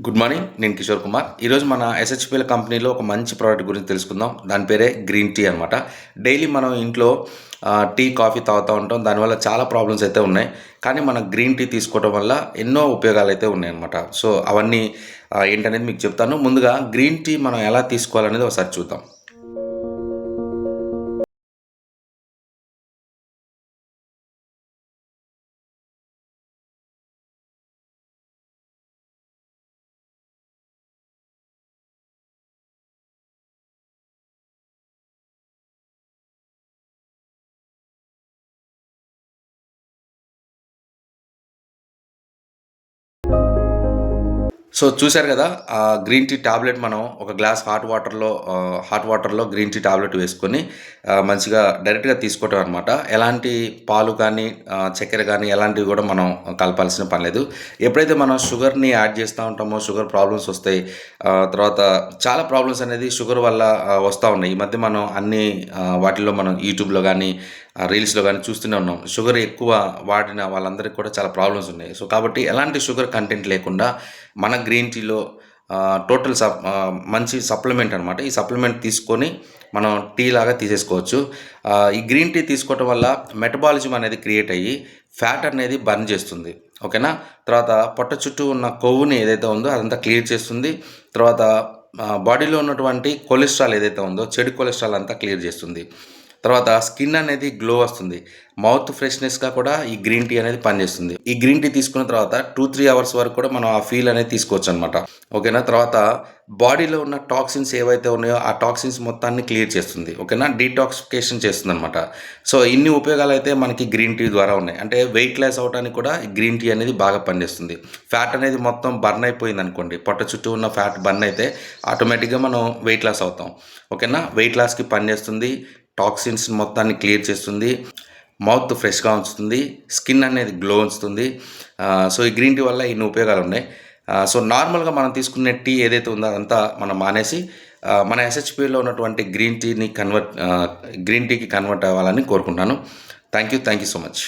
Good morning. నేను కిషోర్ కుమార్. ఈరోజు మన ఎస్హెచ్‌పిఎల్ కంపెనీలో ఒక మంచి ప్రోడక్ట్ గురించి తెలుసుకుందాం. దాని పేరే గ్రీన్ టీ అనమాట. డైలీ మనం ఇంట్లో టీ, కాఫీ తాగుతూ ఉంటాం. దానివల్ల చాలా ప్రాబ్లమ్స్ అయితే ఉన్నాయి. కానీ మనం గ్రీన్ టీ తీసుకోవడం వల్ల ఎన్నో ఉపయోగాలైతే ఉన్నాయన్నమాట. సో అవన్నీ ఏంటనేది మీకు చెప్తాను. ముందుగా గ్రీన్ టీ మనం ఎలా తీసుకోవాలనేది ఒకసారి చూద్దాం. సో చూసారు కదా! గ్రీన్ టీ టాబ్లెట్ మనం ఒక గ్లాస్ హాట్ వాటర్‌లో గ్రీన్ టీ టాబ్లెట్ వేసుకొని మంచిగా డైరెక్ట్‌గా తీసుకోవటం అనమాట. ఎలాంటి పాలు కానీ, చక్కెర కానీ ఎలాంటివి కూడా మనం కలపాల్సిన పని లేదు. ఎప్పుడైతే మనం షుగర్‌ని యాడ్ చేస్తూ ఉంటామో షుగర్ ప్రాబ్లమ్స్ వస్తాయి. తర్వాత చాలా ప్రాబ్లమ్స్ అనేది షుగర్ వల్ల వస్తూ ఉన్నాయి. ఈ మధ్య మనం అన్ని వాటిల్లో మనం యూట్యూబ్‌లో గానీ, రీల్స్‌లో గానీ చూస్తూనే ఉన్నాం. షుగర్ ఎక్కువ వాడిన వాళ్ళందరికీ కూడా చాలా ప్రాబ్లమ్స్ ఉన్నాయి. సో కాబట్టి ఎలాంటి షుగర్ కంటెంట్ లేకుండా మన గ్రీన్ టీలో టోటల్ మంచి సప్లిమెంట్ అనమాట. ఈ సప్లిమెంట్ తీసుకొని మనం టీ లాగా తీసేసుకోవచ్చు. ఈ గ్రీన్ టీ తీసుకోవటం వల్ల మెటబాలిజం అనేది క్రియేట్ అయ్యి ఫ్యాట్ అనేది బర్న్ చేస్తుంది. ఓకేనా? తర్వాత పొట్ట చుట్టూ ఉన్న కొవ్వుని ఏదైతే ఉందో అదంతా క్లియర్ చేస్తుంది. తర్వాత బాడీలో ఉన్నటువంటి కొలెస్ట్రాల్ ఏదైతే ఉందో చెడు కొలెస్ట్రాల్ అంతా క్లియర్ చేస్తుంది. తర్వాత స్కిన్ అనేది గ్లో వస్తుంది. మౌత్ ఫ్రెష్‌నెస్‌గా కూడా ఈ గ్రీన్ టీ అనేది పనిచేస్తుంది. ఈ గ్రీన్ టీ తీసుకున్న తర్వాత 2-3 అవర్స్ వరకు కూడా మనం ఆ ఫీల్ అనేది తీసుకోవచ్చనమాట. ఓకేనా? తర్వాత బాడీలో ఉన్న టాక్సిన్స్ ఏవైతే ఉన్నాయో ఆ టాక్సిన్స్ మొత్తాన్ని క్లియర్ చేస్తుంది. ఓకేనా? డీటాక్సిఫికేషన్ చేస్తుందనమాట. సో ఇన్ని ఉపయోగాలైతే మనకి గ్రీన్ టీ ద్వారా ఉన్నాయి. అంటే వెయిట్ లాస్ అవ్వడానికి కూడా ఈ గ్రీన్ టీ అనేది బాగా పనిచేస్తుంది. ఫ్యాట్ అనేది మొత్తం బర్న్ అయిపోయిందనుకోండి, పొట్ట చుట్టూ ఉన్న ఫ్యాట్ బర్న్ అయితే ఆటోమేటిక్‌గా మనం వెయిట్ లాస్ అవుతాం. ఓకేనా? వెయిట్ లాస్‌కి పనిచేస్తుంది. టాక్సిన్స్ మొత్తాన్ని క్లియర్ చేస్తుంది. మౌత్ ఫ్రెష్‌గా ఉంచుతుంది. స్కిన్ అనేది గ్లో ఉంచుతుంది. సో ఈ గ్రీన్ టీ వల్ల ఇన్ని ఉపయోగాలు ఉన్నాయి. సో నార్మల్‌గా మనం తీసుకునే టీ ఏదైతే ఉందో అదంతా మనం మానేసి మన ఎస్హెచ్‌పిలో ఉన్నటువంటి గ్రీన్ టీకి కన్వర్ట్ అవ్వాలని కోరుకుంటున్నాను. Thank you so much.